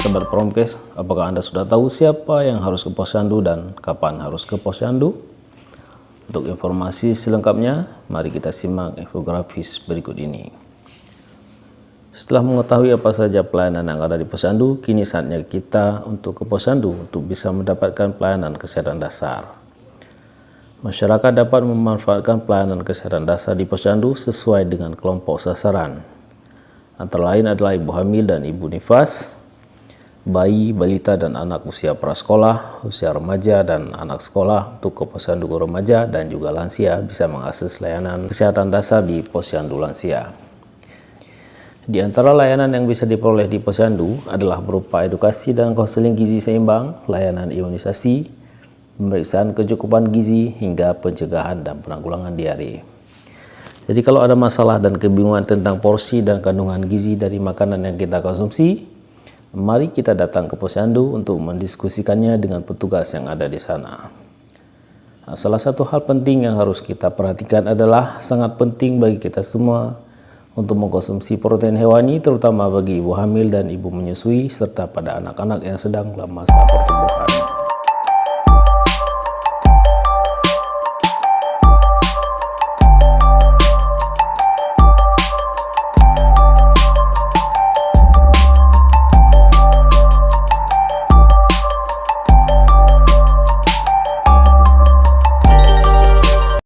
Sobat Promkes, apakah Anda sudah tahu siapa yang harus ke posyandu dan kapan harus ke posyandu? Untuk informasi selengkapnya, mari kita simak infografis berikut ini. Setelah mengetahui apa saja pelayanan yang ada di posyandu, kini saatnya kita untuk ke posyandu untuk bisa mendapatkan pelayanan kesehatan dasar. Masyarakat dapat memanfaatkan pelayanan kesehatan dasar di posyandu sesuai dengan kelompok sasaran. Antara lain adalah ibu hamil dan ibu nifas, bayi, balita dan anak usia prasekolah, usia remaja dan anak sekolah. Untuk ke posyandu remaja dan juga lansia bisa mengakses layanan kesehatan dasar di posyandu lansia. Di antara layanan yang bisa diperoleh di posyandu adalah berupa edukasi dan konseling gizi seimbang, layanan imunisasi, pemeriksaan kecukupan gizi, hingga pencegahan dan penanggulangan diare. Jadi kalau ada masalah dan kebingungan tentang porsi dan kandungan gizi dari makanan yang kita konsumsi, mari kita datang ke posyandu untuk mendiskusikannya dengan petugas yang ada di sana. Salah satu hal penting yang harus kita perhatikan adalah sangat penting bagi kita semua untuk mengkonsumsi protein hewani, terutama bagi ibu hamil dan ibu menyusui, serta pada anak-anak yang sedang dalam masa pertumbuhan.